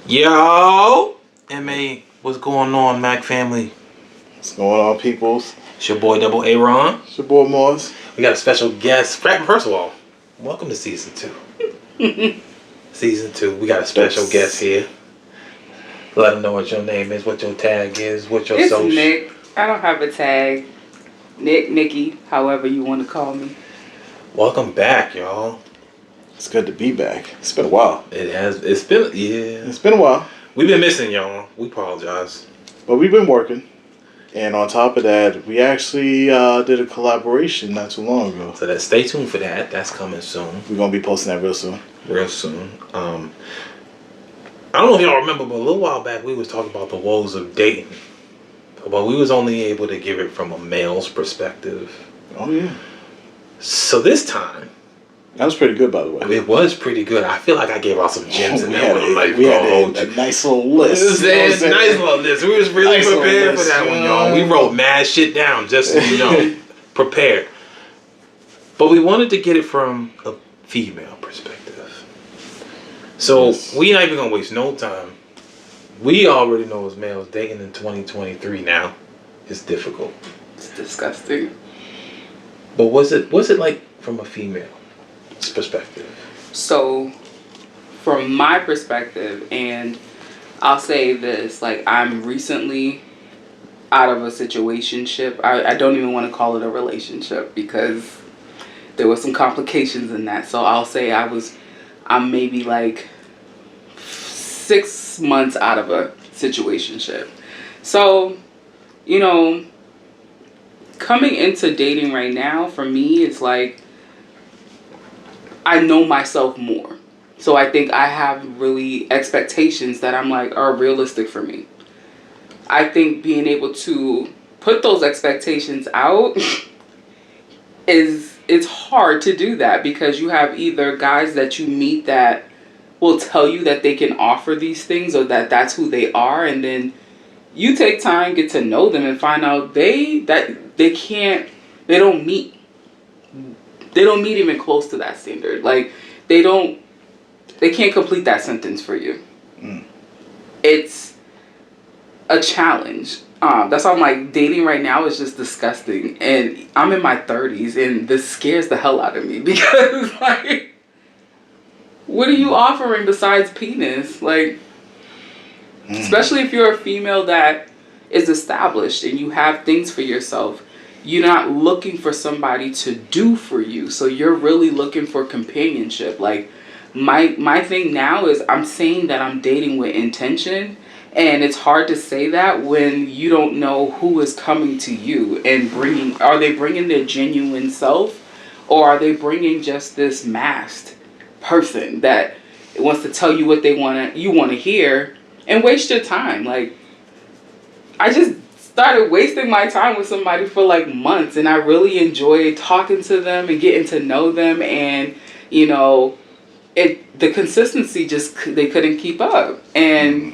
Yo, MA, what's going on, Mac family? What's going on, peoples? It's your boy Double A Ron. It's your boy Moss. We got a special guest. First of all, welcome to season 2. Season 2, we got a special guest here. Let them know what your name is, what your tag is, what your It's social. Nick. I don't have a tag. Nick, Nikki, however you want to call me. Welcome back, y'all. It's good to be back. It's been a while. It's been It's been a while. We've been missing y'all. We apologize. But we've been working. And on top of that, we actually did a collaboration not too long ago. So stay tuned for that. That's coming soon. We're going to be posting that real soon. Real soon. I don't know if y'all remember, but a little while back we was talking about the woes of dating. But we was only able to give it from a male's perspective. Oh, yeah. So this time, That was pretty good, by the way. it was pretty good. I feel like I gave out some gems in we that had, one. I'm like, we had a nice little list. You know what I'm saying? Nice little list. We was really Nice little prepared for list, that one, you y'all. know? We wrote mad shit down, just so you know. Prepared. But we wanted to get it from a female perspective. So Yes. we not even gonna waste no time. We already know as males dating in 2023 now is difficult. It's disgusting. But what's it like from a female's perspective? So, from my perspective, and I'll say this, like, I'm recently out of a situationship. I don't even want to call it a relationship because there was some complications in that. So I'll say I'm maybe like 6 months out of a situationship. So, you know, coming into dating right now for me is like I know myself more. So I think I have really expectations that I'm like are realistic for me. I think being able to put those expectations out it's hard to do that because you have either guys that you meet that will tell you that they can offer these things or that that's who they are, and then you take time, get to know them, and find out they don't meet even close to that standard. Like they can't complete that sentence for you. It's a challenge. That's why I'm like, dating right now is just disgusting, and I'm in my 30s, and this scares the hell out of me because like, what are you offering besides penis? Like, especially if you're a female that is established and you have things for yourself, you're not looking for somebody to do for you. So you're really looking for companionship. Like my thing now is I'm saying that I'm dating with intention, and it's hard to say that when you don't know who is coming to you and are they bringing their genuine self, or are they bringing just this masked person that wants to tell you what you want to hear and waste your time. Like, I just started wasting my time with somebody for like months, and I really enjoyed talking to them and getting to know them, and you know, the consistency they couldn't keep up, and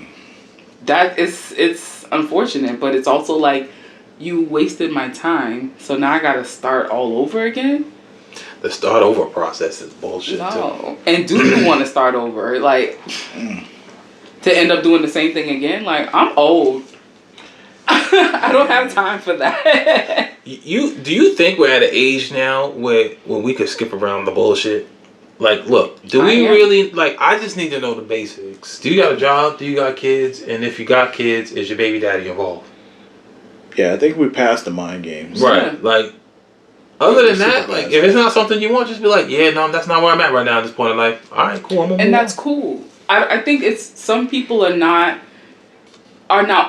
it's unfortunate, but it's also like you wasted my time, so now I gotta start all over again. The start over process is bullshit too. And do you want to start over? Like, to end up doing the same thing again? Like, I'm old. I don't have time for that. Do you think we're at an age now where we could skip around the bullshit? Like, look, really, like, I just need to know the basics. Do you got a job? Do you got kids? And if you got kids, is your baby daddy involved? Yeah, I think we passed the mind games. Right. Yeah. Like, other than that, like, if it's not something you want, just be like, yeah, no, that's not where I'm at right now at this point in life. All right, cool. And that's cool. I think it's some people are not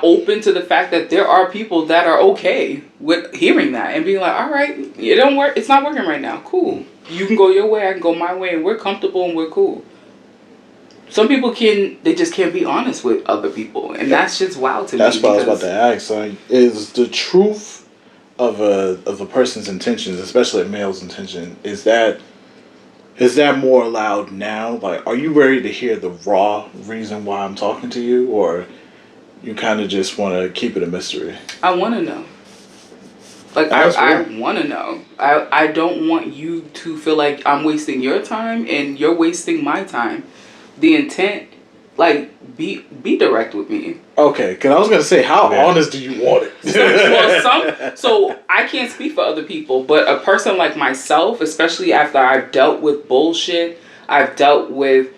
open to the fact that there are people that are okay with hearing that and being like, all right, it don't work. It's not working right now. Cool. You can go your way, I can go my way, and we're comfortable and we're cool. Some people they just can't be honest with other people, and that's just wild to me. That's what I was about to ask. Like, is the truth of a person's intentions, especially a male's intention, is that more allowed now? Like, are you ready to hear the raw reason why I'm talking to you, or you kind of just want to keep it a mystery? I want to know. Like, I want to know. I don't want you to feel like I'm wasting your time and you're wasting my time. The intent Like, be direct with me. Okay, because I was gonna say, how honest do you want it? So I can't speak for other people, but a person like myself, especially after I've dealt with bullshit, I've dealt with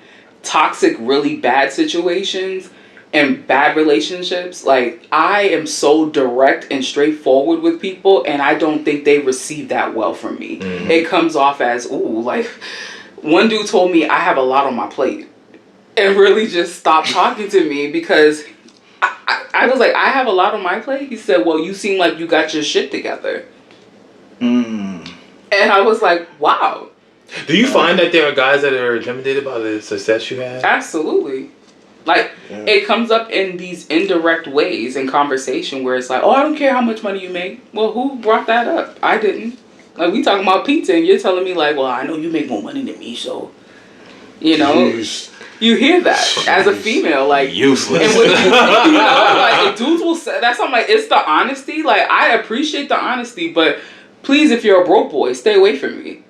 toxic, really bad situations and bad relationships. Like, I am so direct and straightforward with people, and I don't think they receive that well from me. Mm-hmm. It comes off as, ooh, like, one dude told me I have a lot on my plate, and really just stopped talking to me because I was like, I have a lot on my plate. He said, well, you seem like you got your shit together. Mm. And I was like, wow. Do you find that there are guys that are intimidated by the success you have? Absolutely. Like, it comes up in these indirect ways in conversation where it's like, oh, I don't care how much money you make. Well, who brought that up? I didn't. Like, we talking about pizza and you're telling me like, well, I know you make more money than me, so, you know. Jeez. You hear that as a female, like useless. And when, like the dudes will say that's something like it's the honesty. Like I appreciate the honesty, but please, if you're a broke boy, stay away from me.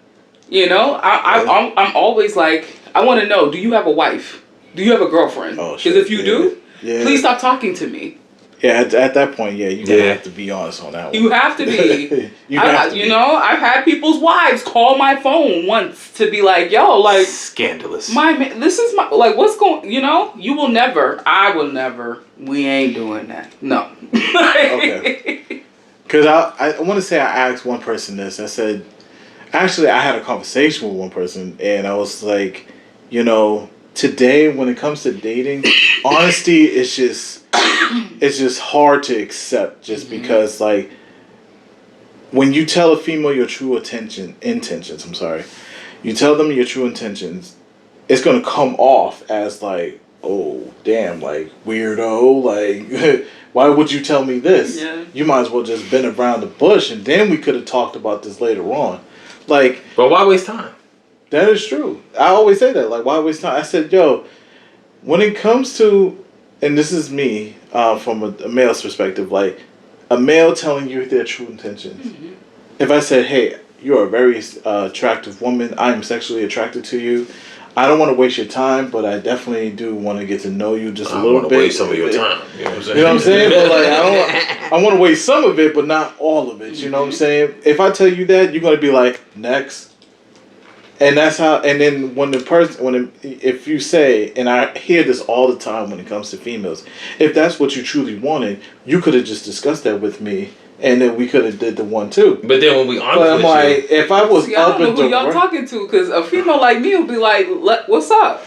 You know, I'm always like I want to know: do you have a wife? Do you have a girlfriend? Because if you do, please stop talking to me. Yeah, at that point, you gotta have to be honest on that one. You have to be. You know, I've had people's wives call my phone once to be like, yo, like... Scandalous. My man, this is my... Like, what's going... You know, you will never... I will never... We ain't doing that. No. Okay. Because I want to say I asked one person this. I said... Actually, I had a conversation with one person, and I was like, you know, today, when it comes to dating, honesty is just... It's just hard to accept just because, like, when you tell a female your true intentions, you tell them your true intentions, it's going to come off as, like, oh, damn, like, weirdo, like, why would you tell me this? Yeah. You might as well just been around the bush, and then we could have talked about this later on. Like... But why waste time? That is true. I always say that, like, why waste time? I said, yo, when it comes to... And this is me, from a male's perspective, like, a male telling you their true intentions. Mm-hmm. If I said, hey, you're a very attractive woman, I am sexually attracted to you, I don't want to waste your time, but I definitely do want to get to know you just a little bit. I want to waste some of your time. You know what I'm saying? You know what I'm saying? But, like, I want to waste some of it, but not all of it. You know what I'm saying? If I tell you that, you're going to be like, next. And that's how, and then when the person, if you say, and I hear this all the time when it comes to females, if that's what you truly wanted, you could have just discussed that with me, and then we could have did the one too. But then when we honest with you, if I was I don't know who y'all talking to, because a female like me will be like, what's up?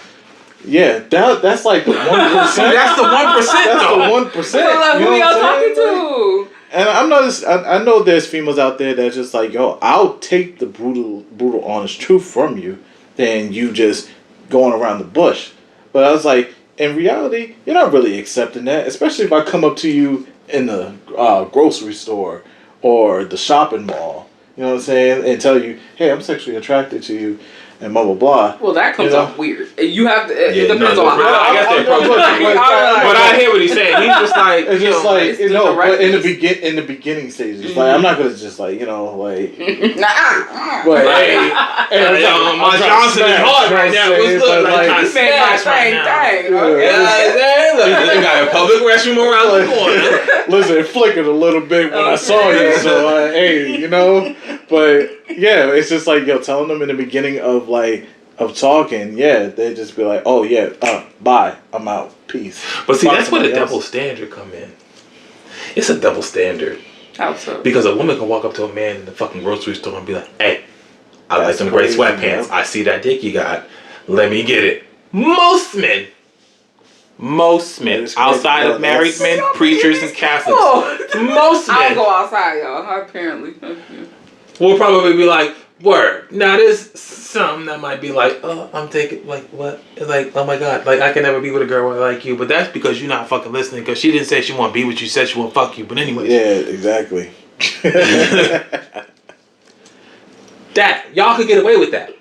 Yeah, that's like the 1%. That's the 1%. That's the 1%. Like, who y'all talking to? And I'm not. I know there's females out there that's just like, yo, I'll take the brutal, honest truth from you, than you just going around the bush. But I was like, in reality, you're not really accepting that, especially if I come up to you in the grocery store or the shopping mall. You know what I'm saying? And tell you, hey, I'm sexually attracted to you. And blah, blah, blah. Well, that comes off weird. You have to... It depends on how... I guess that approach. But I hear what he's saying. He's just like... It's just like, you know, but in the beginning stages, like, I'm not going to just, like, you know, like... But, hey, my Johnson is hard right now. What's good? Like, you made my same thing. Look, they got a public restroom around the corner. Listen, it flickered a little bit when I saw you, so, hey, you know... But yeah, it's just like, yo, telling them in the beginning of talking, they just be like, oh yeah, bye, I'm out, peace. But see, that's where the double standard come in. It's a double standard. How so? Because a woman can walk up to a man in the fucking grocery store and be like, hey, I like some great sweatpants. I see that dick you got. Let me get it. Most men, outside of married men, preachers, and Catholics, most men. I don't go outside, y'all. Apparently. We'll probably be like, word. Now, there's some that might be like, oh, I'm taking, like, what? It's like, oh my God, like, I can never be with a girl like you. But that's because you're not fucking listening, because she didn't say she want to be with you, said she want to fuck you. But anyways. Yeah, exactly. That, y'all could get away with that.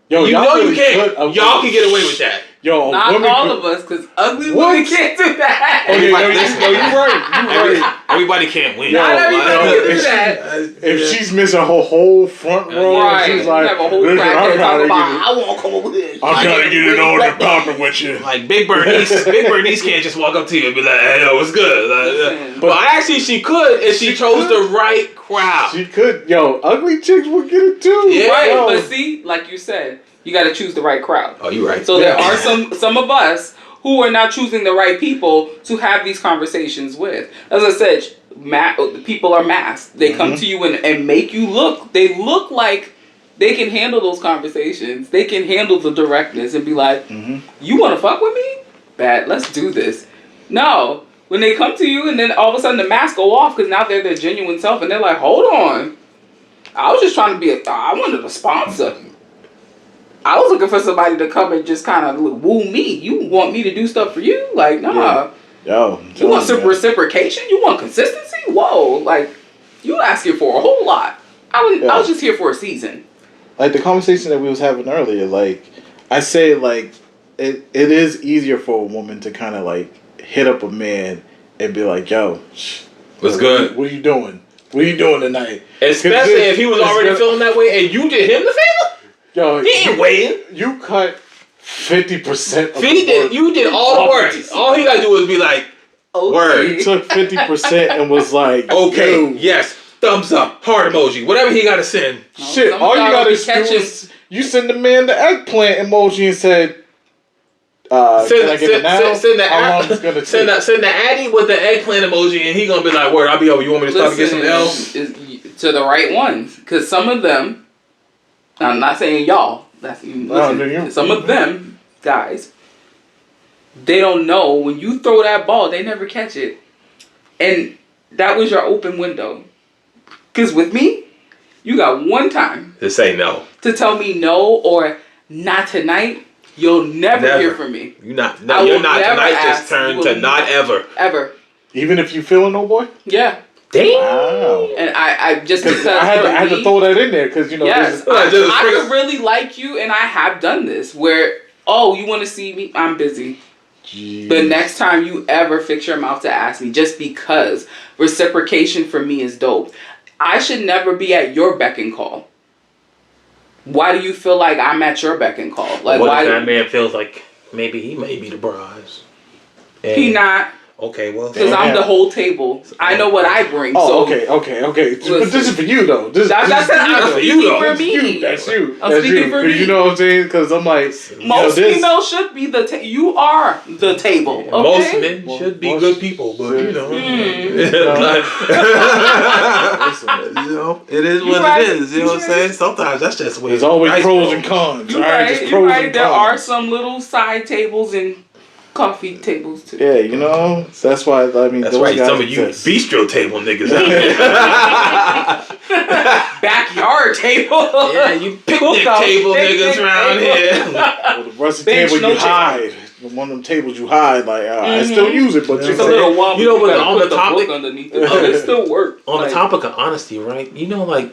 Yo, you y'all know really you can. Y'all can get away with that. Yo, Not women all could- of us, because ugly What? women can't do that. Okay, Everybody- no, listen. you're right. You're right. Everybody can't win. Yo, Not everybody yo, can do if she- that. If she's missing her whole front row, Right. she's You like, have a whole "Listen, crackhead I'm talking trying to about, get it. I won't come over here. I'm trying to get it on and popping with you." Like Big Bernice can't just walk up to you and be like, "Hey, yo, what's good?" Like, Listen. but actually, she could if she chose the right crowd. She could. Yo, ugly chicks would get it too. Yeah. Right, Yo. but see, like you said, you got to choose the right crowd. Oh, you right. So there Yeah. are some of us who are not choosing the right people to have these conversations with. As I said, people are masked. They come to you and make you look. They look like they can handle those conversations. They can handle the directness and be like, "You want to fuck with me? Bad. Let's do this." No. When they come to you and then all of a sudden the masks go off because now they're their genuine self and they're like, "Hold on. I was just trying to I wanted a sponsor. I was looking for somebody to come and just kind of woo me. You want me to do stuff for you? Like, nah. Yeah. Yo, You want reciprocation? You want consistency? Whoa. Like, you asking for a whole lot. I was just here for a season. like the conversation that we was having earlier, like I say, like it is easier for a woman to kind of like hit up a man and be like, "Yo, What's good?" What are you doing? What are you doing tonight?" Especially if he was already feeling that way and you did him the favor. Yo, He ain't waiting. you cut 50% of He the did. work. You did all the work. All he gotta do is be like, "Word." You took 50% and was like, Okay, "Yo, yes, thumbs up, heart emoji, whatever he gotta send. shit, some all you y'all gotta be do catching- is you send the man the eggplant emoji and said, can I get it now? Send the How long is it gonna take?" send the Addy with the eggplant emoji, and he gonna be like, "Word, I'll be over. You want me to stop and get something else?" To the right ones. Because some of them, I'm not saying y'all, that's some of them guys, they don't know when you throw that ball, they never catch it. And that was your open window. Because with me, you got one time To say no. to tell me no or not tonight. You'll never hear from me. You're not. I You're will not never tonight. ask. Just turned You to will not ever. Ever. Even if you feeling no boy? Yeah. Damn. Wow. And I just because I had for to me- throw that in there because, you know, Yes, this is- just I bring could really like you, and I have done this. Where, you want to see me? I'm busy. Jeez. The next time you ever fix your mouth to ask me, just because reciprocation for me is dope. I should never be at your beck and call. Why do you feel like I'm at your beck and call? Like, What why? if that man feels like maybe he may be the prize? He not, Okay, well. because I'm the whole table. I know what I bring. Oh, so okay. But this Listen. is for you, though. This That's is I'm for speaking you, though. for That's me. you. That's you. I'm That's speaking you. for 'Cause me. you know what I'm saying? Because I'm like, Most this- females should be you are the table. Okay? Most men should be Most- good people, but you know. Listen, You know, it is You what right. it is. You know what I'm You saying? Sometimes that's just the way there's always nice pros bro. and cons. You're all right? right. Just You're pros right. and There are cons. some little side tables and coffee tables too. Yeah, you know, so that's why I mean. That's those right. guys Some of you exist. bistro table niggas out there. Backyard table. Yeah, you picnic Cookout. table Picnic niggas around table. here. Well, the rusty Bench, table no you chair. hide. One of them tables you hide. Like I still use it, but Yeah. you It's a know, little one. You know what, gotta on put the topic- book underneath it. But it still work. On Like, the topic of honesty, right? You know, like,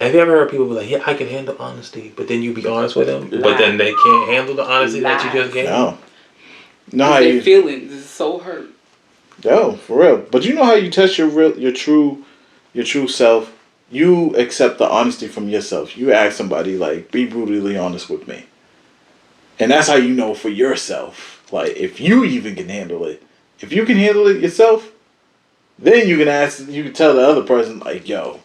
have you ever heard people be like, "Yeah, I can handle honesty," but then you be honest with them, but then they can't handle the honesty that you just gave. no. Know how their you? feelings is so hurt. Yo, for real. But you know how you test your true self. You accept the honesty from yourself. You ask somebody like, "Be brutally honest with me," and that's how you know for yourself. Like, if you even can handle it, if you can handle it yourself, then you can ask. You can tell the other person like, "Yo,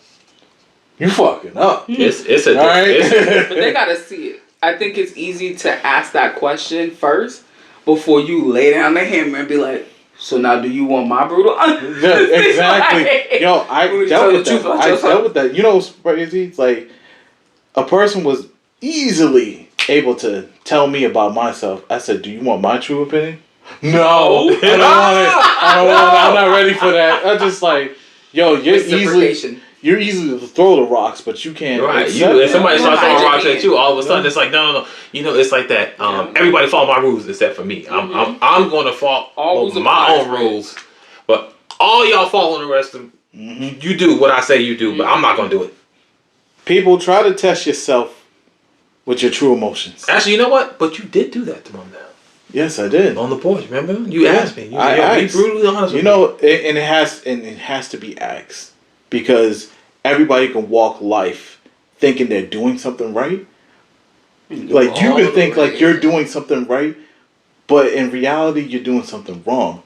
you fucking up." It's a All right. it's- But they gotta see it. I think it's easy to ask that question first before you lay down the hammer and be like, "So now, do you want my brutal honesty?" Yeah, exactly. Like, Yo, I when you dealt tell with the truth that. about I yourself. dealt with that. You know what's crazy? It's like a person was easily able to tell me about myself. I said, "Do you want my true opinion?" No, I don't want it. I don't want it. I'm not ready for that. I'm just like, yo, Reciprocation. you're easy to throw the rocks, but you can't. Right, accept if it. somebody starts throwing Hide your rocks at hand. you, all of a sudden it's like no. You know, it's like that. Everybody follow my rules except for me. I'm going to follow All rules my apply, own right? rules, but all y'all following the rest of them. You do what I say you do, but I'm not going to do it. People try to test yourself with your true emotions. Actually, you know what? But you did do that to him now. Yes, I did. On the porch, remember? You asked me. You I said, be asked. brutally honest with me. And it has to be asked because everybody can walk life thinking they're doing something right. Like you can think like you're doing something right, but in reality you're doing something wrong.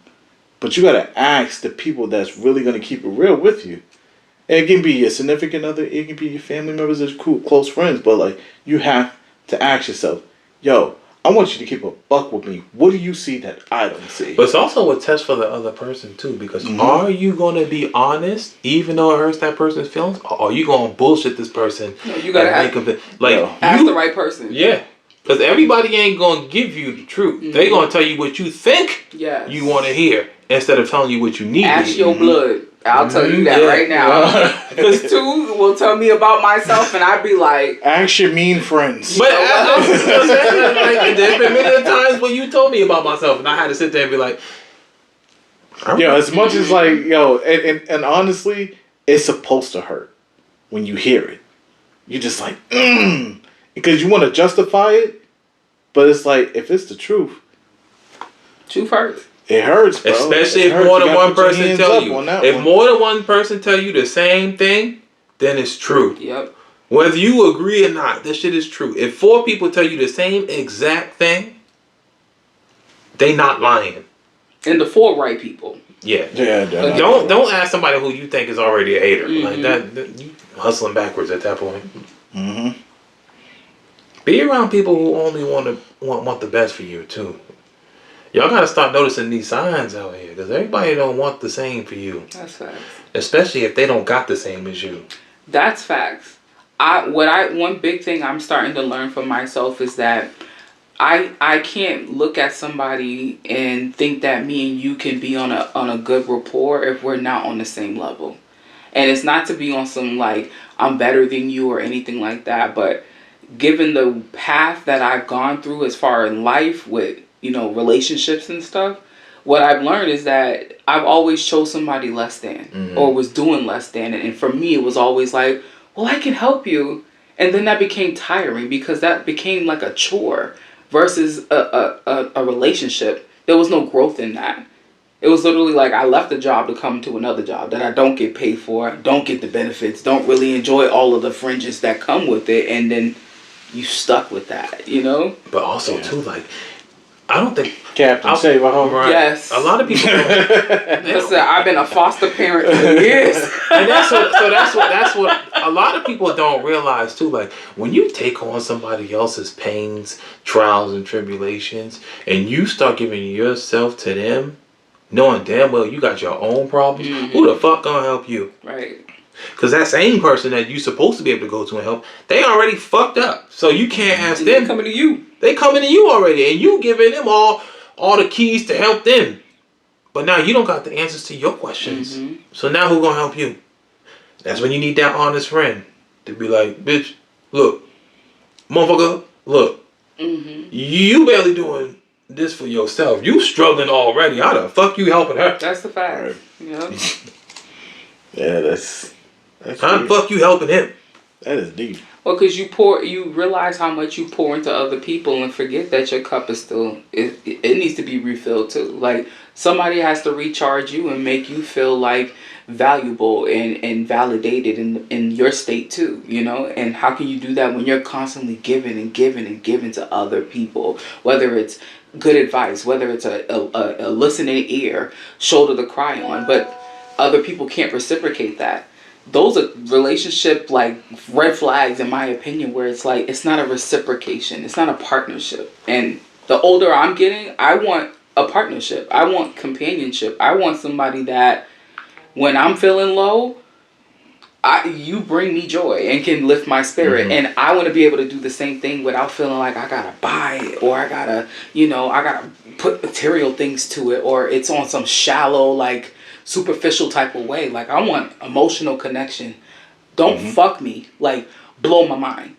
But you gotta ask the people that's really gonna keep it real with you. And it can be your significant other, it can be your family members or cool, close friends, but like you have to ask yourself, yo, I want you to keep a buck with me. What do you see that I don't see? But it's also a test for the other person too, because are you going to be honest, even though it hurts that person's feelings, or are you going to bullshit this person? No, you gotta ask the right person. Yeah, because everybody ain't going to give you the truth. They going to tell you what you think you want to hear instead of telling you what you need. Ask your blood. I'll tell you that right now. Because two will tell me about myself, and I'd be like, ask your mean friends. But I was just saying, like, there's been many times when you told me about myself, and I had to sit there and be like, as much as like, and honestly, it's supposed to hurt when you hear it. You're just like, because you want to justify it, but it's like, if it's the truth. Truth hurts. It hurts, bro. Especially if more than one person tell you. If more than one person tell you the same thing, then it's true. Yep. Whether you agree or not, this shit is true. If 4 people tell you the same exact thing, they not lying. And the 4 right people. Yeah. Yeah. Don't ask somebody who you think is already a hater. Like that you hustling backwards at that point. Mm-hmm. Be around people who only want the best for you too. Y'all gotta start noticing these signs out here, because everybody don't want the same for you. That's facts. Especially if they don't got the same as you. That's facts. One big thing I'm starting to learn for myself is that I can't look at somebody and think that me and you can be on a good rapport if we're not on the same level. And it's not to be on some like I'm better than you or anything like that, but given the path that I've gone through as far in life with relationships and stuff, what I've learned is that I've always chose somebody less than or was doing less than. And for me, it was always like, well, I can help you. And then that became tiring because that became like a chore versus a relationship. There was no growth in that. It was literally like I left a job to come to another job that I don't get paid for, don't get the benefits, don't really enjoy all of the fringes that come with it. And then you stuck with that, But also too, like, I don't think Captain Save a Home. Right. Yes. A lot of people. Listen, I've been a foster parent for years. And that's what a lot of people don't realize too. Like when you take on somebody else's pains, trials, and tribulations, and you start giving yourself to them, knowing damn well you got your own problems, who the fuck gonna help you? Right. Because that same person that you supposed to be able to go to and help, they already fucked up. So you can't ask them. They're coming to you. They coming to you already, and you giving them all the keys to help them. But now you don't got the answers to your questions. So now who gonna help you? That's when you need that honest friend to be like, bitch, look, motherfucker, look, you barely doing this for yourself. You struggling already. How the fuck you helping her? That's the fact. Right. Yep. Yeah, that's how the fuck you helping him? That is deep. Well, because you realize how much you pour into other people and forget that your cup is still, it needs to be refilled too. Like somebody has to recharge you and make you feel like valuable and validated in your state too, and how can you do that when you're constantly giving and giving and giving to other people, whether it's good advice, whether it's a listening ear, shoulder to cry on, but other people can't reciprocate that. Those are relationship like red flags in my opinion, where it's like it's not a reciprocation, it's not a partnership. And the older I'm getting, I want a partnership, I want companionship, I want somebody that when I'm feeling low, you bring me joy and can lift my spirit. And I want to be able to do the same thing without feeling like I gotta buy it or I gotta put material things to it, or it's on some shallow like superficial type of way. Like I want emotional connection. Don't fuck me, like blow my mind.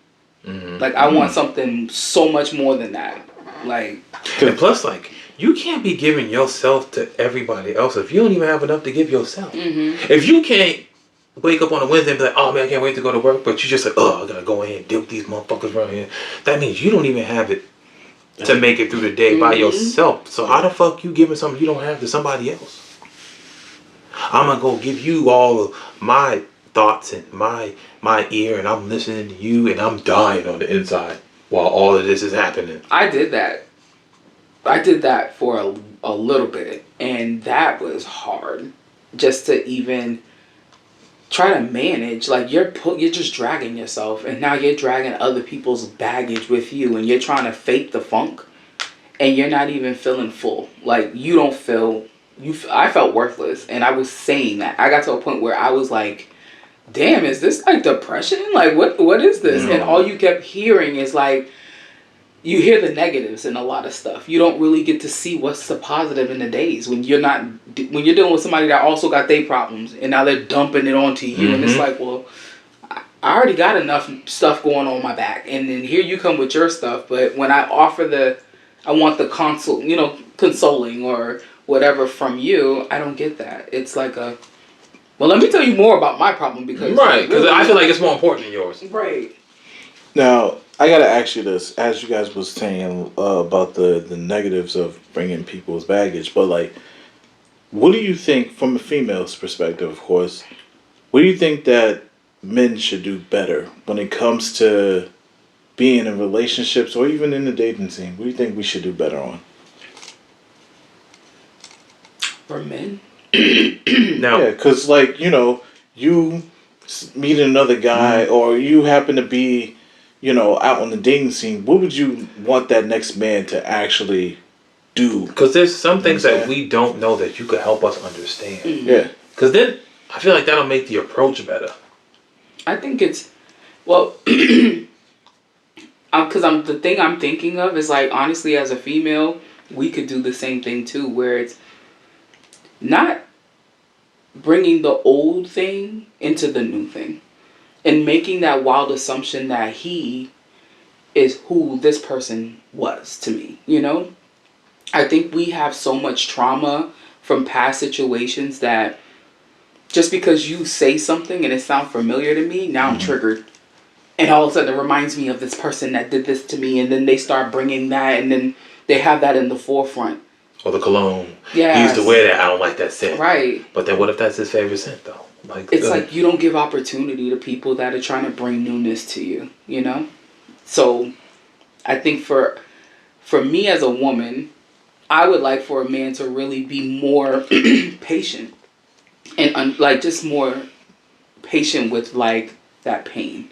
Like I want something so much more than that. Like, and plus, like you can't be giving yourself to everybody else if you don't even have enough to give yourself. If you can't wake up on a Wednesday and be like, oh man, I can't wait to go to work, but you just like, oh, I gotta go in and deal with these motherfuckers around here, that means you don't even have it to make it through the day by Mhm. yourself. So how the fuck you giving something you don't have to somebody else? I'm gonna go give you all of my thoughts and my ear, and I'm listening to you, and I'm dying on the inside while all of this is happening. I did that. I did that for a little bit, and that was hard. Just to even try to manage, like you're just dragging yourself, and now you're dragging other people's baggage with you, and you're trying to fake the funk, and you're not even feeling full. Like you don't feel I felt worthless, and I was saying that. I got to a point where I was like, "Damn, is this like depression? Like what is this?" No. And all you kept hearing is like, you hear the negatives in a lot of stuff. You don't really get to see what's the positive in the days when you're dealing with somebody that also got their problems, and now they're dumping it onto you, and it's like, well, I already got enough stuff going on my back, and then here you come with your stuff. But when I offer I want the consoling or whatever from you, I don't get that. It's like well, let me tell you more about my problem because Right, because I feel like it's more important than yours. Right. Now, I gotta ask you this, as you guys was saying about the negatives of bringing people's baggage, but like, what do you think, from a female's perspective, of course, what do you think that men should do better when it comes to being in relationships or even in the dating scene? What do you think we should do better on? For men? Now, Yeah, because like, you meet another guy or you happen to be, out on the dating scene, what would you want that next man to actually do? because there's some things that we don't know that you could help us understand. Yeah. Because then I feel like that'll make the approach better. I think it's, well, because the thing I'm thinking of is like, honestly, as a female, we could do the same thing too, where it's not bringing the old thing into the new thing and making that wild assumption that he is who this person was to me, I think we have so much trauma from past situations that just because you say something and it sounds familiar to me, now I'm triggered. And all of a sudden it reminds me of this person that did this to me, and then they start bringing that, and then they have that in the forefront. Or the cologne. Yeah. He used to wear that. I don't like that scent. Right. But then what if that's his favorite scent, though? It's like you don't give opportunity to people that are trying to bring newness to you, So I think for me as a woman, I would like for a man to really be more patient and just more patient with like that pain.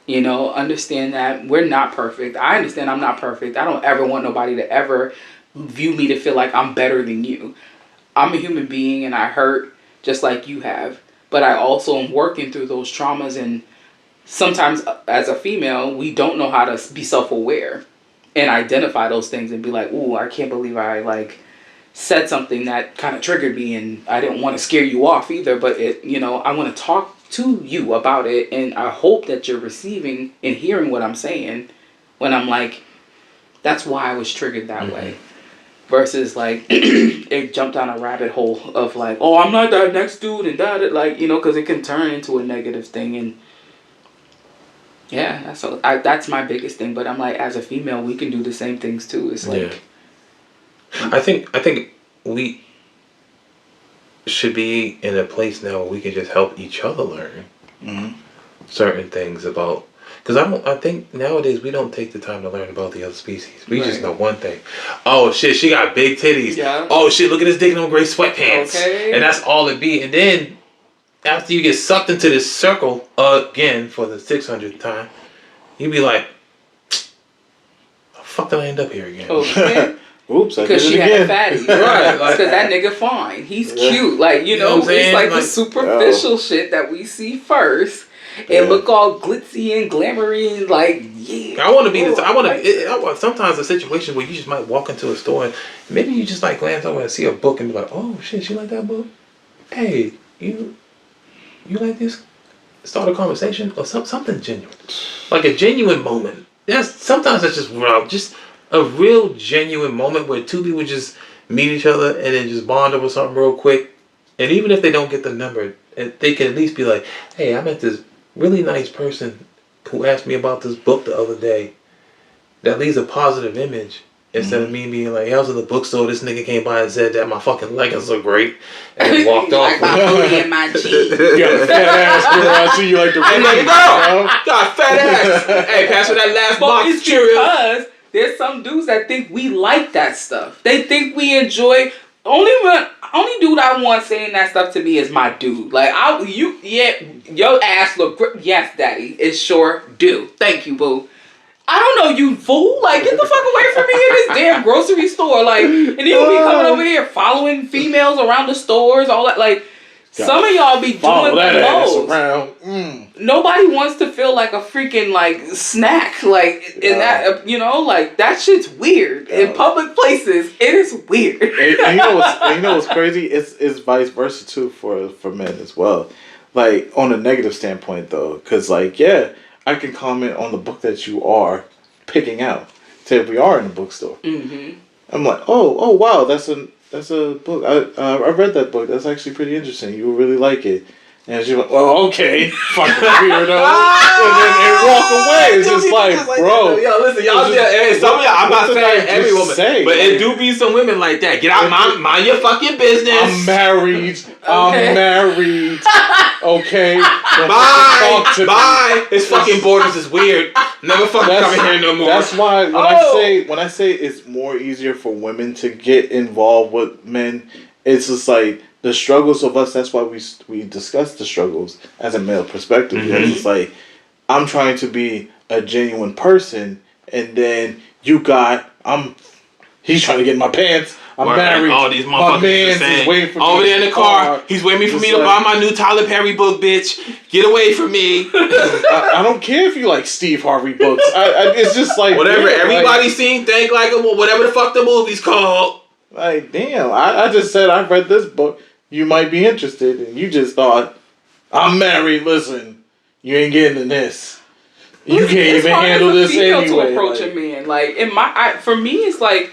Understand that we're not perfect. I understand I'm not perfect. I don't ever want nobody to ever view me to feel like I'm better than you. I'm a human being and I hurt just like you have. But I also am working through those traumas, and sometimes as a female, we don't know how to be self-aware and identify those things and be like, ooh, I can't believe I said something that kind of triggered me, and I didn't want to scare you off either, but I want to talk to you about it, and I hope that you're receiving and hearing what I'm saying when I'm like, that's why I was triggered that way. Versus like it jumped down a rabbit hole of like, oh, I'm not that next dude and that, because it can turn into a negative thing. And yeah, that's my biggest thing. But I'm like, as a female, we can do the same things too. It's like, I think we should be in a place now where we can just help each other learn certain things about. Because I think nowadays we don't take the time to learn about the other species. We just know one thing. Oh shit, she got big titties. Yeah. Oh shit, look at this dick in them gray sweatpants. Okay. And that's all it be. And then after you get sucked into this circle again for the 600th time, you be like, how the fuck did I end up here again? okay. Oops, I did Because it she again. had a fatty. Right. Because that nigga fine. He's cute. Like, You know what I'm it's saying? like the Like, superficial shit that we see first. And look all glitzy and glamoury and like, yeah. I want to be this. I want sometimes a situation where you just might walk into a store and maybe you just like glance over and see a book and be like, oh shit, she like that book? Hey, you like this? Start a conversation or something genuine, like a genuine moment. Sometimes that's just a real genuine moment where two people just meet each other and then just bond over something real quick. And even if they don't get the number, they can at least be like, hey, I met this really nice person who asked me about this book the other day. That leaves a positive image Instead of me being like, hey, I was in the bookstore, this nigga came by and said that my fucking leggings look great, and then walked off. Like my booty and my cheek. You got a fat ass girl. I see you like the Hey, reading, girl, got fat ass. Hey, pass me that last But box it's of Cheerios. because there's some dudes that think we like that stuff. They think we enjoy. Only dude I want saying that stuff to me is my dude. Like your ass look great. Yes, daddy, it sure do. Thank you, boo. I don't know, you fool. Like, get the fuck away from me in this damn grocery store. Like, and then you'll be coming over here following females around the stores, all that. Like, some of y'all be doing that the ass most. around. Nobody wants to feel like a freaking, like, snack. Like, in that, like, that shit's weird. In public places, it is weird. And you know what's crazy? It's vice versa, too, for men as well. Like, on a negative standpoint, though. Because, like, yeah, I can comment on the book that you are picking out. Say if we are in the bookstore. Mm-hmm. I'm like, oh wow, that's a book. I read that book. That's actually pretty interesting. You will really like it. And she's like, well, okay, fucking weirdo, and walk away. It's just like, bro. Yo, listen, y'all. Some of y'all. I'm not saying every woman, but it do be some women like that. Get out, mind your fucking business. I'm married. Okay. Bye. This fucking borders is weird. Never fucking come here no more. That's why when I say it's more easier for women to get involved with men, it's just like the struggles of us. That's why we discuss the struggles as a male perspective. Mm-hmm. Because it's like I'm trying to be a genuine person, and then he's trying to get in my pants. I'm married. All these my man is waiting for me over there in the car. He's waiting for me to buy my new Tyler Perry book, bitch. Get away from me. I don't care if you like Steve Harvey books. It's just like whatever everybody seen, think like whatever the fuck the movie's called. Like, damn, I just said I read this book. You might be interested, and you just thought, I'm married. Listen, you ain't getting in this. You can't even handle this anyway. To approach a man, like for me, it's like.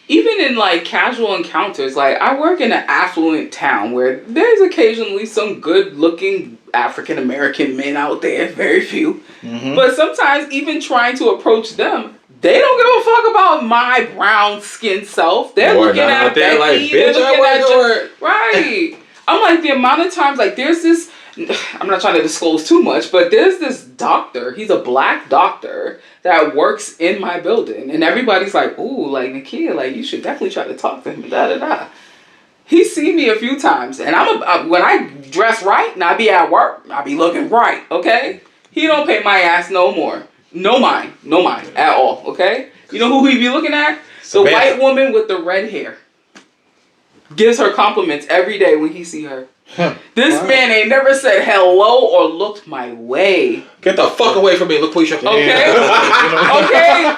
Even in, like, casual encounters, like, I work in an affluent town where there's occasionally some good-looking African-American men out there, very few. Mm-hmm. But sometimes, even trying to approach them, they don't give a fuck about my brown-skinned self. They're looking at Becky, like, they're looking at... Right. I'm like, the amount of times, like, there's this... I'm not trying to disclose too much, but there's this doctor, he's a black doctor that works in my building, and everybody's like, ooh, like, Nakia, like, you should definitely try to talk to him, da-da-da. He's seen me a few times, and when I dress right, and I be at work, I be looking right, okay? He don't pay my ass no more. No mind at all, okay? You know who he be looking at? The white woman with the red hair. Gives her compliments every day when he see her. This man ain't never said hello or looked my way. Get the fuck away from me, LaQuisha. Okay? Okay?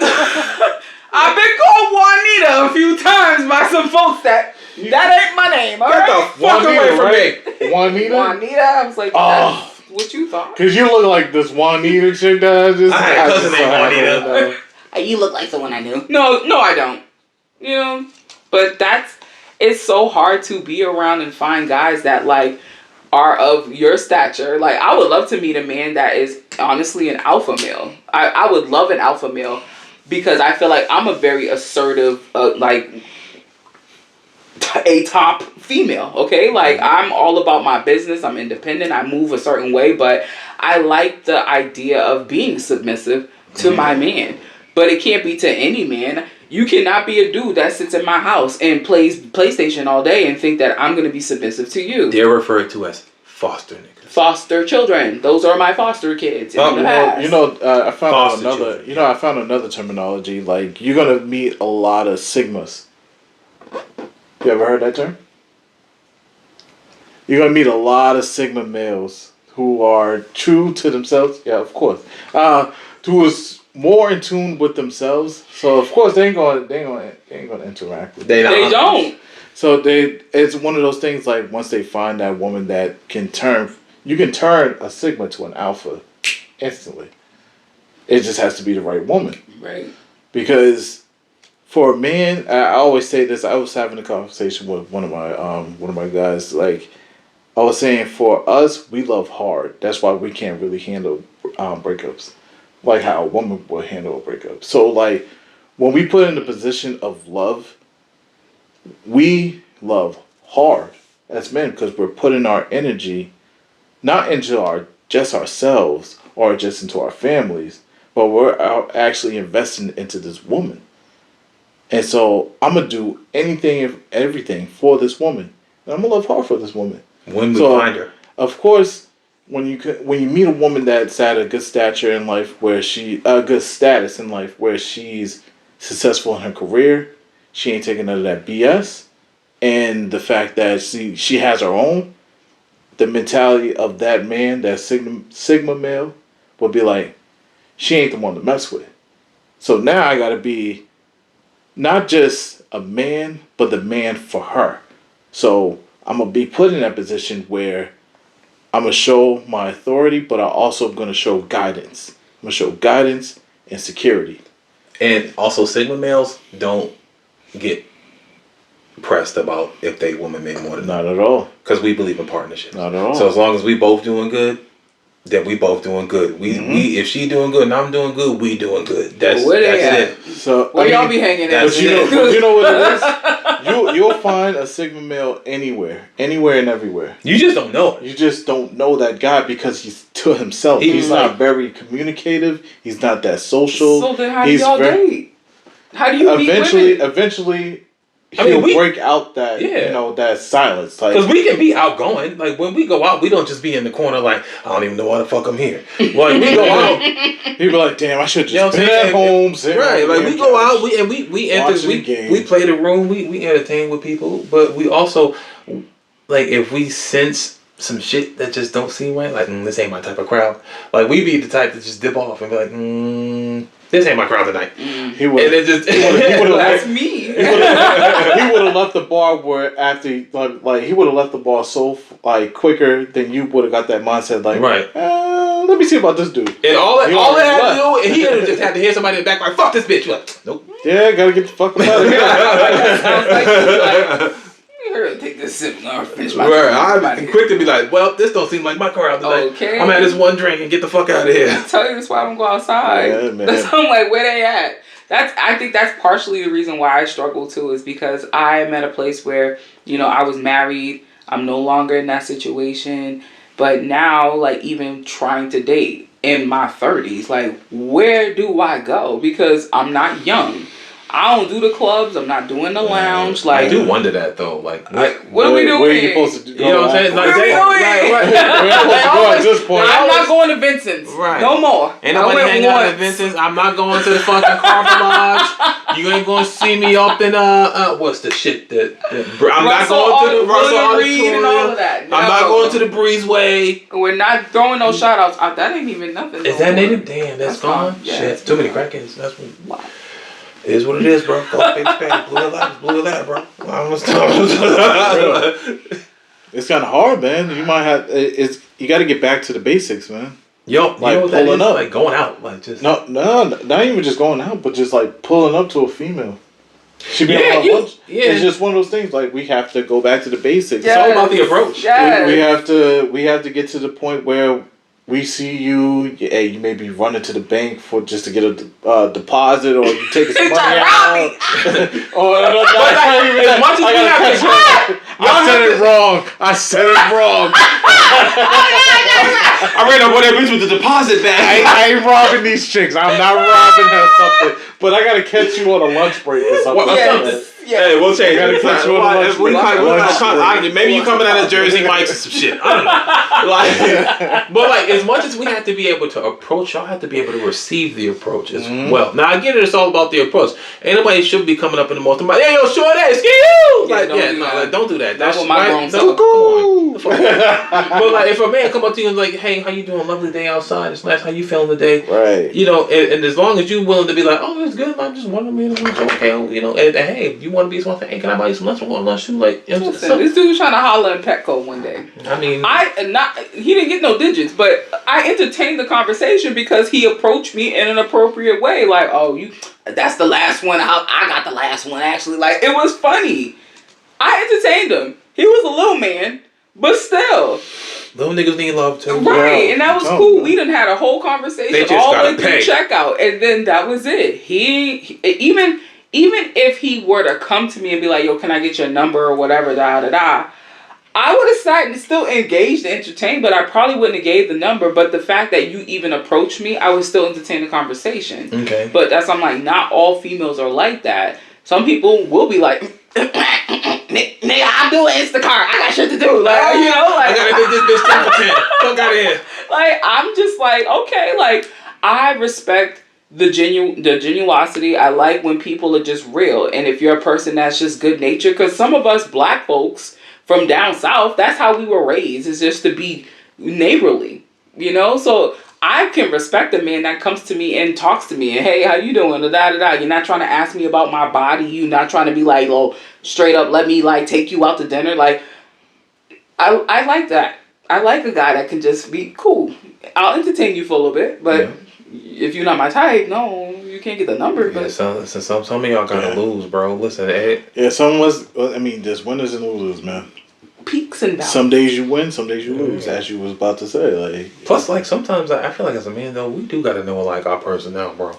I've been called Juanita a few times by some folks that ain't my name, alright? Get the fuck away from me. Juanita? Juanita? I was like, that's what you thought? Because you look like this Juanita chick that I had a cousin named Juanita. You look like someone I knew. No, I don't. You know? But it's so hard to be around and find guys that, like, are of your stature. Like, I would love to meet a man that is honestly an alpha male. I would love an alpha male because I feel like I'm a very assertive, a top female, okay? Like, I'm all about my business. I'm independent. I move a certain way, but I like the idea of being submissive to my man. But it can't be to any man. You cannot be a dude that sits in my house and plays PlayStation all day and think that I'm going to be submissive to you. They're referred to as foster niggas. Foster children. Those are my foster kids. I found another terminology. Like, you're going to meet a lot of Sigmas. You ever heard that term? You're going to meet a lot of Sigma males who are true to themselves. Yeah, of course. Who is more in tune with themselves, so of course they ain't gonna interact with them. They don't. So it's one of those things, like, once they find that woman that you can turn a Sigma to an alpha instantly. It just has to be the right woman. Right. Because for a man, I always say this. I was having a conversation with one of my guys. Like, I was saying, for us, we love hard. That's why we can't really handle breakups. Like how a woman would handle a breakup. So, like, when we put in the position of love, we love hard as men because we're putting our energy not into just ourselves or just into our families, but we're actually investing into this woman. And so I'm gonna do anything, everything for this woman, and I'm gonna love hard for this woman. When we find her, of course, when you meet a woman that's at a good stature in life, where a good status in life, where she's successful in her career, she ain't taking none of that BS, and the fact that she has her own, the mentality of that man, that Sigma male, would be like, she ain't the one to mess with. So now I gotta be not just a man, but the man for her. So I'm gonna be put in that position where I'm gonna show my authority, but I'm also gonna show guidance. I'm gonna show guidance and security. and also Sigma males don't get pressed about if they woman made more than Not at all. because we believe in partnership. Not at all. So as long as we both doing good, then we both doing good. We if she doing good and I'm doing good, we doing good. That's it. So Where y'all be hanging at? But you know what it is? You'll find a Sigma male anywhere and everywhere. You just don't know it. You just don't know that guy because he's to himself. He's not very communicative. He's not that social. So then how do y'all date? How do you eventually he'll break out that that silence. Like, because we can be outgoing. Like when we go out, we don't just be in the corner like I don't even know why the fuck I'm here. Like we go out, people be like, damn, I should just been at home. Right, like we go out, we enter, we play the room, we entertain with people, but we also like if we sense some shit that just don't seem right, like this ain't my type of crowd. Like we be the type to just dip off and be like, this ain't my crowd tonight. He would. And it just that's me. He would have left the bar where after like he would have left the bar so like quicker than you would have got that mindset like right. Let me see about this dude. And all that had to do, and he would have just had to hear somebody in the back like fuck this bitch. You're like, nope. Yeah, gotta get the fuck out of here. Take this sip and finish my drink. I'd be quick to be like, well, this don't seem like my crowd tonight. Okay. I'm at this one drink and get the fuck out of here. I tell you, that's why I don't go outside. Yeah, man. That's I'm like, where they at? I think that's partially the reason why I struggle too, is because I am at a place where, I was married. I'm no longer in that situation. But now, like, even trying to date in my 30s, like, where do I go? Because I'm not young. I don't do the clubs. I'm not doing the lounge. Like, I do wonder that though. Like, what are we doing? Where are you supposed to do? You know what I'm saying? Like, I'm not going to Vincent's. Right. No more. Ain't nobody hanging out at Vincent's. I'm not going to the fucking Carver Lodge. You ain't gonna see me up in what's the shit that I'm not going to the Russell Auditorium and all of that. No. I'm not going to the Breezeway. We're not throwing no shout outs. That ain't even nothing. Is that native? Damn, that's gone. Yeah, shit, too many crackheads. That's what. It is what it is, bro. Go big spade. Blue light, bro. It's kind of hard, man. You might have you got to get back to the basics, man. Yo, like you know pulling up, like going out, like just no, not even just going out, but just like pulling up to a female. She be on lunch. Yeah, it's just one of those things. Like we have to go back to the basics. Yes. It's all about the approach. Yes. We have to get to the point where we see you. Hey, you may be running to the bank just to get a deposit, or you take some money out. As much as we have to, I said it wrong. I ran up on that bitch with the deposit bag. I ain't robbing these chicks. I'm not robbing her something. But I gotta catch you on a lunch break or something. Yes. Hey, we'll change it. Maybe you coming out of Jersey Mike's or some shit. I don't know. But like, as much as we have to be able to approach, y'all have to be able to receive the approach as well. Now I get it. It's all about the approach. Ain't nobody should be coming up in the most. Like, hey, yo, sure that, excuse you. Like, don't do that. That's what my grown self. Come on. But like, if a man come up to you and like, hey, how you doing? Lovely day outside. It's nice. How you feeling today? Right. And as long as you willing to be like, oh, it's good. I'm just wondering, okay. And hey, if you want to be something, hey, can I buy you some lunch? We're going to lunch too. Like, listen, this dude was trying to holler in Petco one day. I mean, he didn't get no digits, but I entertained the conversation because he approached me in an appropriate way. Like, oh, that's the last one. I got the last one actually. Like, it was funny. I entertained him. He was a little man, but still, Little niggas need love too. Right, Yeah, and that was I'm telling cool. you. We done had a whole conversation They just all the gotta way through pay. checkout, and then that was it. He even if he were to come to me and be like, "Yo, can I get your number or whatever?" Da da da. I would have sat and still engaged and entertained, but I probably wouldn't have gave the number. But the fact that you even approached me, I would still entertain the conversation. Okay. But I'm like, not all females are like that. Some people will be like, nigga, I'm doing Instacart. I got shit to do. Like, you know, like I gotta get this bitch 10 for 10. Fuck out of here. like, I'm just like, okay, like, I respect the genuosity. I like when people are just real. And if you're a person that's just good natured, because some of us black folks from down south, that's how we were raised, is just to be neighborly, you know? So I can respect a man that comes to me and talks to me and, hey, how you doing? Da, da, da. You're not trying to ask me about my body. You're not trying to be like, oh, straight up, let me like take you out to dinner. Like, I like that. I like a guy that can just be cool. I'll entertain you for a little bit, but if you're not my type, no, you can't get the number. Yeah, But some of y'all gotta lose, bro. Listen, Yeah, there's winners and losers, man. peaks and valleys. Some days you win, some days you lose, as you was about to say. Like, plus, like, sometimes I feel like as a man, though, we do gotta know, like, our personnel, bro.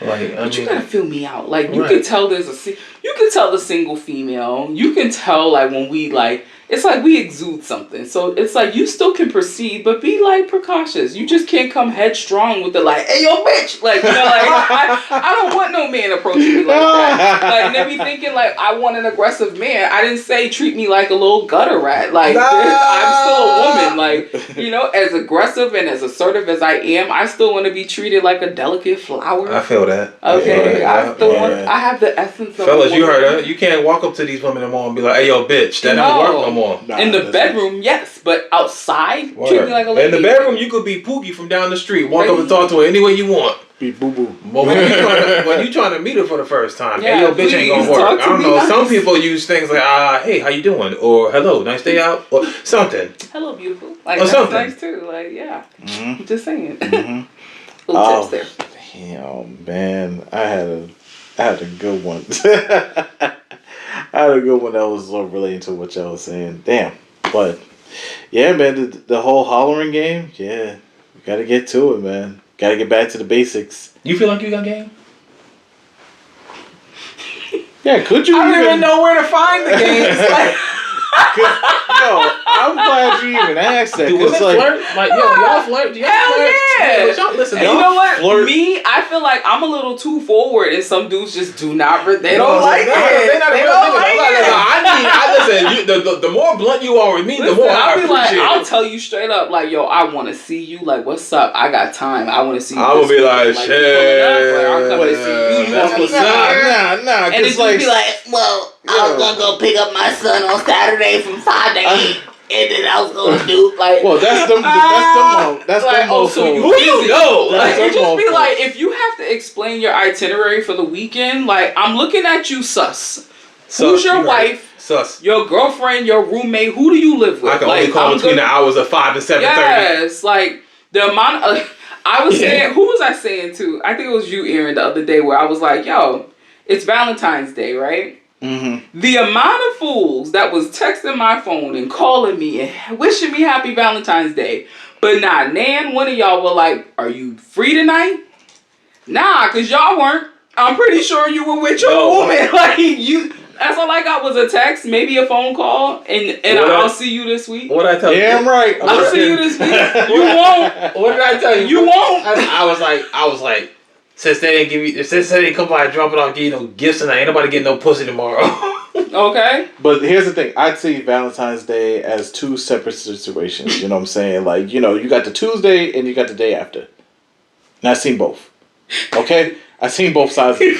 Like, But you gotta feel me out. Like, you Right. can tell you can tell the single female. You can tell, like, when we, like, it's like we exude something. So it's like you still can proceed, but be, like, precautious. You just can't come headstrong with the, like, hey, yo, bitch. Like, you know, like, I don't want no man approaching me like that. Like, and they be thinking, like, I want an aggressive man. I didn't say treat me like a little gutter rat. Like, I'm still a woman. Like, you know, as aggressive and as assertive as I am, I still want to be treated like a delicate flower. I feel that. Okay, Yeah, I have the essence of fellas, a you woman. heard that? You can't walk up to these women no more and be like, hey, yo, bitch, that don't work no more. Nah, In the that's bedroom, yes, but outside, treat me like a lady. In the bedroom, you could be Pookie from down the street. Walk up and talk to her any way you want. Be boo boo. But when you trying to meet her for the first time, Yeah, hey, yo, bitch ain't please, gonna work. talk to I don't me know. nice. Some people use things like, hey, how you doing? Or hello, nice day out? Or something. Hello, beautiful. Like, Or that's something. nice too. Like, yeah. Mm-hmm. Just saying. Mm-hmm. Little tips there. Damn, man, I had a good one. I had a good one that was sort of relating to what y'all was saying. Damn, but yeah, man, the whole hollering game. Yeah, you gotta get to it, man. Gotta get back to the basics. You feel like you got game? Yeah, could you? I don't even know where to find the games. Like, Yo, I'm glad you even asked that. Do women 'Cause, like, flirt? Like, yo, y'all flirt? Do y'all hell flirt? yeah. But y'all, listen, and y'all you know what? flirt. Me, I feel like I'm a little too forward, and some dudes just do not. They don't No, like no, it. They're not a They real don't nigga. like Like, it. listen, the more blunt you are with me, the Listen, more I I'll be like, appreciate I'll it. tell you straight up, like, yo, I want to see you. Like, what's up? I got time. I want to see you. I will this be weekend. like, you pulling up? Like, I'll come Wait, and see you. You that's want what's to up. Nah, And then cause you like, be like, well, I was gonna go pick up my son on Saturday from 5 to 8, and then I was gonna do like. well, that's them. That's like, them. oh, so you Who you busy. know? Like, That's it just be them like, if you have to explain your itinerary for the weekend, like, I'm looking at you, sus. Who's your wife? Sus. Your girlfriend? Your roommate? Who do you live with? I can like, only call I'm between gonna- the hours of 5 and 7:30. Yes, like the amount of. I was saying, who was I saying to? I think it was you, Aaron, the other day, where I was like, yo, it's Valentine's Day, right? Mm-hmm. The amount of fools that was texting my phone and calling me and wishing me happy Valentine's Day, but not one of y'all were like, are you free tonight? Nah, because y'all weren't. I'm pretty sure you were with your woman. Like, you. That's all I got was a text, maybe a phone call, and I'll see you this week. What did I tell you? Damn right. I'll see you this week. You won't. What did I tell you? You won't. I was like, since they didn't come by and drop it off, give you no gifts tonight, ain't nobody getting no pussy tomorrow. Okay. But here's the thing. I'd see Valentine's Day as two separate situations. You know what I'm saying? Like, you know, you got the Tuesday and you got the day after. And I've seen both. Okay? I've seen both sides of it.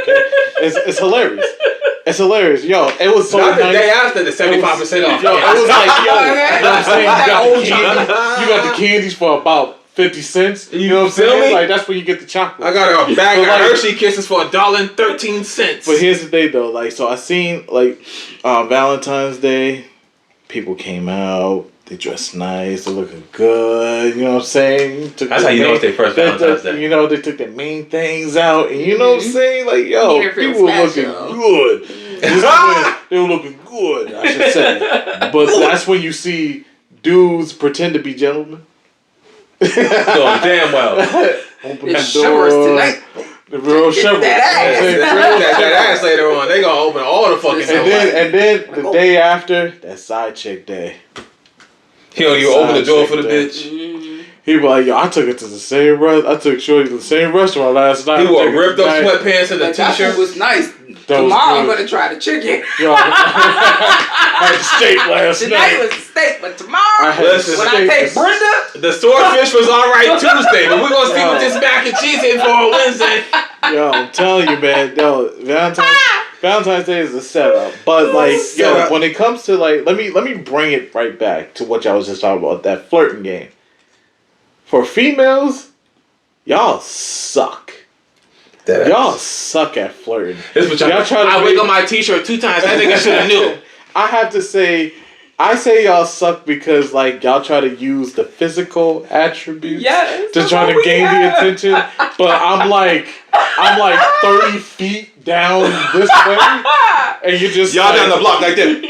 Okay? It's hilarious. It's hilarious. Yo, it was so Not the nice. day after the 75% off. Yo, it was like, yo, you know what I'm saying? You got the candies for about 50 cents. You know what I'm feel saying? me? Like, that's when you get the chocolate. I got a bag But of like- Hershey Kisses for $1.13. But here's the thing, though. Like, so I seen, like, Valentine's Day, people came out. They dressed nice. They're looking good. You know what I'm saying? That's how you know it's their first Valentine's Day. You know, they took their main things out. And you know what I'm saying? Like, yo, Made her feel people were looking special. good. This is when they were looking good, I should say. But that's when you see dudes pretend to be gentlemen. Doing damn well. Open It's the showers door. tonight. The real chivalrous. that ass. that ass later on. They gonna open all the fucking doors. And then the day after, that side chick day. He don't even open the door for the Side bitch. Mm-hmm. He was like, yo, I took it to the same I took Shorty to the same restaurant last night. He wore Took it ripped up tonight. sweatpants and a Like, that t-shirt. food was nice. That was Tomorrow I'm good. gonna try the chicken. Yo, I had steak last Tonight night. was steak, but tomorrow I had Listen, when I steak. take Brenda, The swordfish was alright Tuesday, but we're gonna see what this mac and cheese is for on Wednesday. Yo, I'm telling you, man. Yo, Valentine's Day is a setup. But like, Setup. yo, when it comes to like, let me bring it right back to what y'all was just talking about, that flirting game. For females, y'all suck. Y'all suck at flirting. This what y'all try to I be- wig on my t-shirt 2 times. I think I should have knew. I have to say, I say y'all suck because like y'all try to use the physical attributes yes, to that's try what to we gain the have. attention. But I'm like 30 feet down this way, and you just Y'all like, down the block like that.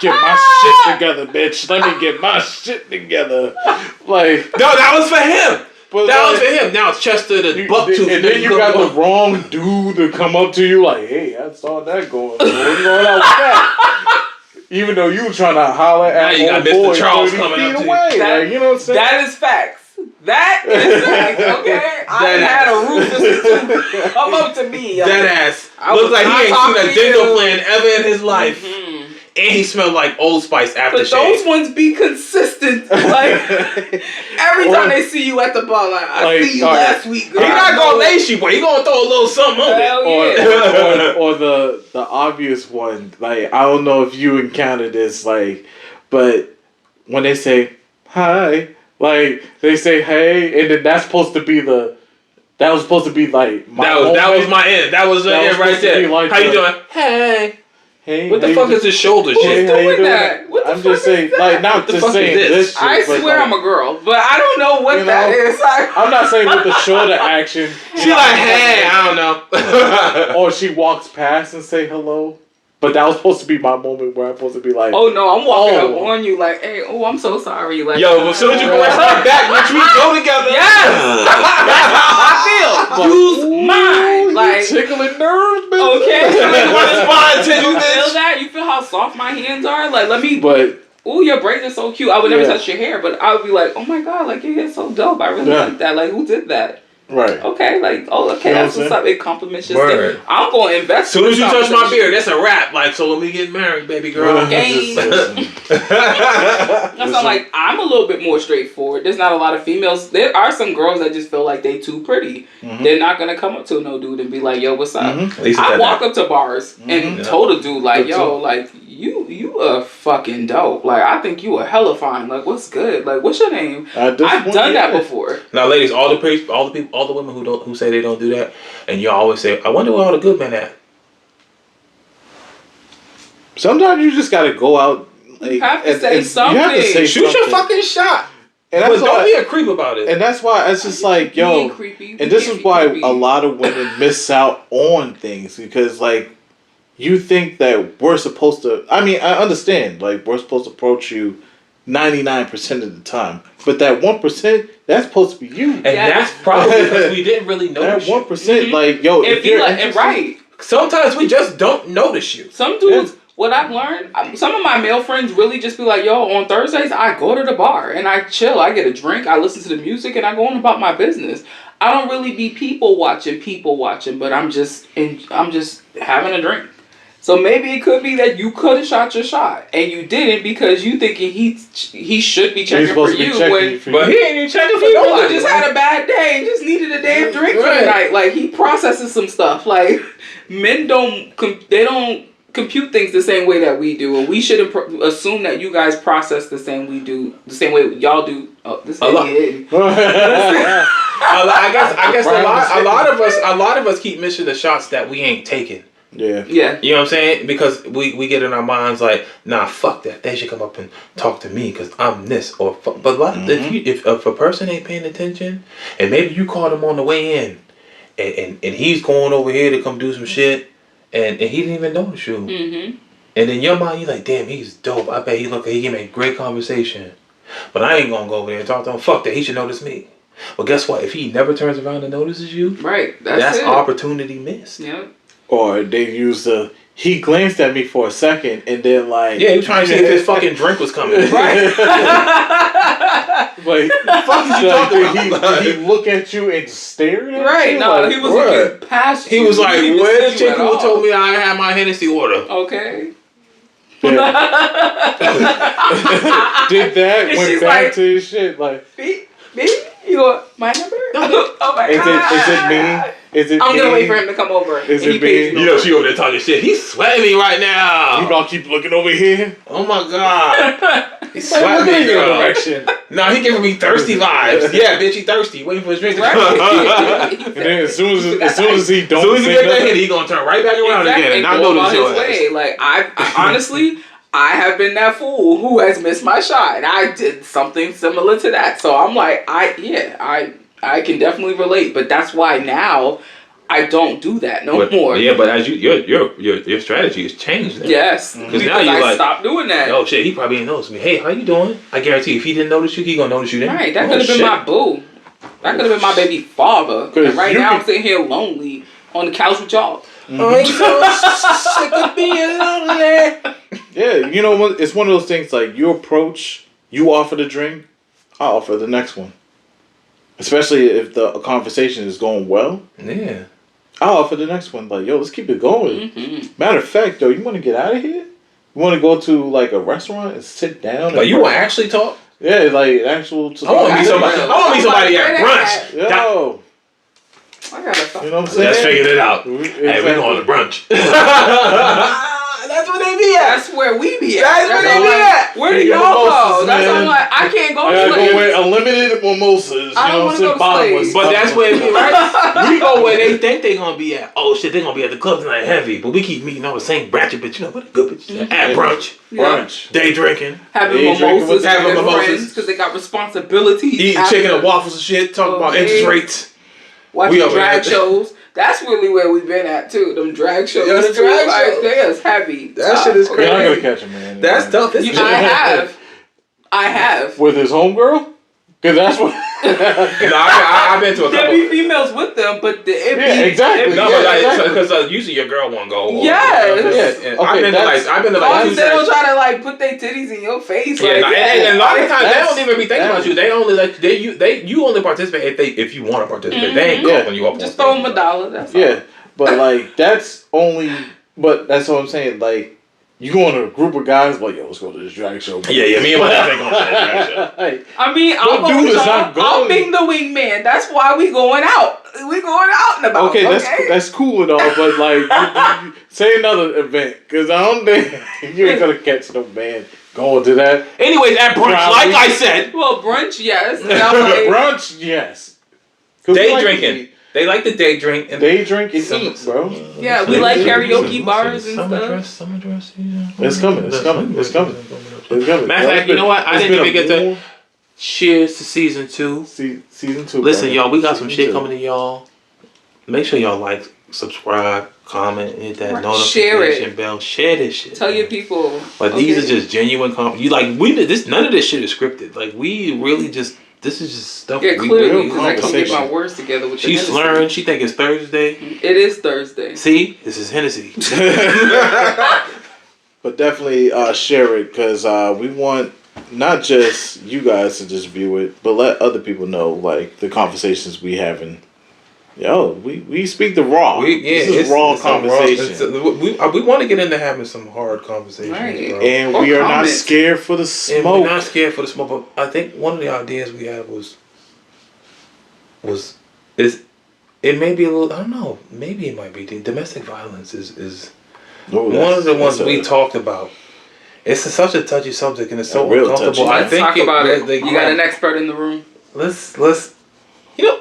Get my shit together, bitch. Let me get my shit together. Like, No, that was for him. but That was like, for him. Now it's Chester the you- Bucktooth. and then you got the wrong dude to come up to you like, hey, I saw that going on. What's going on with that? Even though you trying to holler Now at you got old Mr. boy Charles 30 coming feet up to you. away. That- Like, you know what I'm saying? That is facts. That is facts. Okay, I That had a ass. Rufus too. Come up to me. yo. That ass. I Looks was like not he ain't talking seen a to dental you. plan ever in his life. Mhm. And he smelled like Old Spice But aftershave. those ones be consistent. Like every time they see you at the bar, like I Like, see you all right. last week. He Girl. not gonna lace you, but he gonna throw a little something on it. Hell or, yeah. or the obvious one, like I don't know if you encountered this, like, but when they say hi, like they say hey, and then that's supposed to be that was supposed to be like my That was my end. That was the That was end right supposed to there. be like How you the- doing? Hey. hey. What the how fuck you is this shoulder doing? shit? Hey, how you doing doing? that? What the I'm fuck just is saying, that? like, not What the just fuck is saying this? this shit, I but, swear like, I'm a girl, but I don't know what You that know? is. Like, I'm not saying with the shoulder action. She like, hey, I don't know. Or she walks past and say hello. But that was supposed to be my moment where I'm supposed to be like, oh no, I'm walking Oh. up on you like, hey, oh, I'm so sorry. Like, Yo, as soon as you go right back, bitch, we go together. Yes! That's how I feel. Use ooh, mine. you Like, tickling nerves, bitch. okay. What is fine to you, You feel bitch? that? You feel how soft my hands are? Like, let me. But Ooh, your braids are so cute. I would never Yeah. touch your hair, but I would be like, oh my god, like your hair's so dope. I really Yeah. like that. Like, who did that? right. Okay, like, oh, okay, You know that's what I'm what's up. It compliments your Word. skin. I'm going to invest. As soon as you in touch my compliments. beard, that's a wrap. Like, so when we get married, baby girl. Game. Listen. That's not like I'm a little bit more straightforward. There's not a lot of females. There are some girls that just feel like they too pretty. Mhm. They're not gonna come up to no dude and be like, "Yo, what's up?" Mhm. At least I that- walk up to bars and Yeah. told a dude like, Me "Yo, too. like you are fucking dope. Like I think you are hella fine. Like what's good? Like what's your name?" At this I've point, done that yeah. before. Now, ladies, all the people, all the women who say they don't do that, and you always say, "I wonder where all the good men at." Sometimes you just gotta go out. Like, You have to say You have to something. say Shoot your something. fucking shot. And But that's don't be why. a creep about it. And that's why it's just like, We yo. ain't creepy. We And this can't is be why creepy. a lot of women miss out on things because, like, you think that we're supposed to. I mean, I understand, like, we're supposed to approach you 99% of the time, but that 1%, that's supposed to be you. And Yeah. that's probably because we didn't really That notice you. 1%, Mhm. like, yo, If you you're like, and interested- right. Sometimes we just don't notice you. Some dudes, what I've learned, some of my male friends really just be like, yo, on Thursdays, I go to the bar and I chill. I get a drink, I listen to the music, and I go on about my business. I don't really be people watching, but I'm just having a drink. So maybe it could be that you could have shot your shot and you didn't because you thinking he should be checking He's for supposed to be you checking when for But you. he ain't even checking for he really nobody. just had a bad day and just needed a damn drink for the Right. night. Like he processes some stuff. Like men don't compute things the same way that we do, and we shouldn't assume that you guys process the same way y'all do. Oh, this A lot. idiot. I guess Right. a lot of us keep missing the shots that we ain't taking. Yeah. Yeah. You know what I'm saying? Because we get in our minds like, nah, fuck that. They should come up and talk to me because I'm this or fuck. But if a person ain't paying attention, and maybe you caught him on the way in, and he's going over here to come do some shit, and he didn't even notice you. Mm-hmm. And in your mind, you're like, damn, he's dope. I bet he gave me a great conversation. But I ain't gonna go over there and talk to him. Fuck that. He should notice me. Well, guess what? If he never turns around and notices you, Right. that's it. opportunity missed. Yep. Or they use he glanced at me for a second and then like... Yeah, he was trying to see if his fucking drink was coming. Right. Like, fuck is you talking about? Did he look at you and stare at Right. you? No, Like, he was bruh. looking past He you. was like, He didn't where see the chick you at who all. told me I had my Hennessy order? Okay. Yeah. Did that, And went she's back like- to his shit, like... Me? You want my number? Oh my Is god. it me? Is it I'm me? gonna wait for him to come over. Is and it he pays me? you You know, she over there talking shit. He's sweating me right now. You gonna keep looking over here? Oh my god. He's Like, sweating look me, in your girl. direction. No, he giving me thirsty vibes. Yeah, bitch, he thirsty. Waiting for his drink to Right. come. And then as soon as he As don't soon as he say get that nothing, hit, he gonna turn right back around Exactly, again. And I go know about this your his way. ass. Like I honestly, I have been that fool who has missed my shot, and I did something similar to that. So I'm like, I can definitely relate. But that's why now I don't do that no more. Yeah, but as your strategy has changed now. Yes, Because because now you I like, stopped doing that. oh shit, he probably didn't notice me. Hey, how you doing? I guarantee if he didn't notice you, he gonna notice you then. Right, that Oh, could have been shit. my boo. That could have been my baby father. 'Cause And right you now can- I'm sitting here lonely on the couch with y'all. I'm so sick of being lonely. yeah, you know what? It's one of those things like you approach, you offer the drink, I offer the next one. Especially if the conversation is going well, Yeah. I'll offer the next one. Like, yo, let's keep it going. Mm-hmm. Matter of fact, though, you want to get out of here? You want to go to like a restaurant and sit down? Like you want to actually talk? Yeah, like actual. I want to meet somebody. real. I want to meet somebody Where at they brunch. at? That- Yo, I gotta stop. you know what I'm saying? Let's figure it out. Hey, we going to brunch. That's where they be at. That's where we be at. That's where they all be like, at. Where do Hey, y'all go? mimosas, That's man. I'm like, I can't go I to gotta go Slaves. with unlimited mimosas. You I don't know what wanna I'm saying? go to Bottomless. Slaves. But that's where it be, right? We go where they think they gonna be at. Oh shit, they gonna be at the club tonight heavy. But we keep meeting all the same ratchet bitch. You know what the good bitches at brunch. Yeah. Brunch. Day drinking. Having They drinking mimosas with- with having their mimosas. friends because they got responsibilities. Eating after chicken and waffles and shit. Talking about Okay. interest rates. Watching We over drag here. shows. That's really where we've been at too. Them drag shows. Yeah, the too. drag Like, shows. they is heavy. That Tough, shit is okay? You're not crazy. gonna catch a man. That's tough. It's I have. With his homegirl? Because that's what. No, I've been to a There couple. be females with them, but it be Yeah, exactly. No, It but be, like, exactly. because usually your girl won't go. Yes. Yeah. Okay, I've been to that's- like, as long as they don't two. try to like put their titties in your face. Yeah, like, no, and a lot of times they That's- don't even be thinking about you. They only like you only participate if you want to participate. They ain't Yeah. calling you up. Just on throw stage. them a dollar. That's all. Yeah, but like that's only. But that's what I'm saying. Like you go in a group of guys, like yo, let's go to this drag show. Yeah, me and my dad ain't gonna say that. Like, I mean, What I'm dude is not I'll going? be the wingman. That's why we going out. We going out and about. okay, that's cool and all, but like you say another event because I don't think you ain't gonna catch no man going to that. Anyways, at brunch, Probably. like I said, Well, brunch, yes. And I'm like, Brunch, yes. 'Cause we day like to drinking. eat. They like the day drink and Day drink and Some- eat, bro. Yeah, we like karaoke bars and summer stuff. Dress, summer dress. Yeah. It's coming. It's coming. It's coming. It's coming. Matter of fact, you know what? I It's didn't been even a get to warm cheers to season 2. season 2. Listen, brother. y'all, we got some Season shit 2. coming to y'all. Make sure y'all like, subscribe, comment, hit that Right. notification Share it. bell. Share this shit. Tell your man. people. But these okay? are just genuine you like we did this. None of this shit is scripted. Like we really just this is just stuff. Yeah, we clearly, real because I can't get conversation. my words together with the She Hennessy. slurring. She think it's Thursday. It is Thursday. See, this is Hennessy. But definitely share it because we want not just you guys to just view it, but let other people know like the conversations we having. Yo, we speak the raw. This is raw conversation. We want to get into having some hard conversations, Right. bro. And Or we are not comments. scared for the And smoke. we're not scared for the smoke. But I think one of the ideas we had it may be a little. I don't know. Maybe it might be domestic violence is Oh, one of the ones that's we a- talked about. It's such a touchy subject and it's so A real uncomfortable. touchy. I Let's think talk about it. they- You got an expert in the room. Let's you know,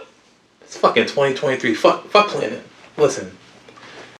it's fucking 2023. Fuck planning. Listen,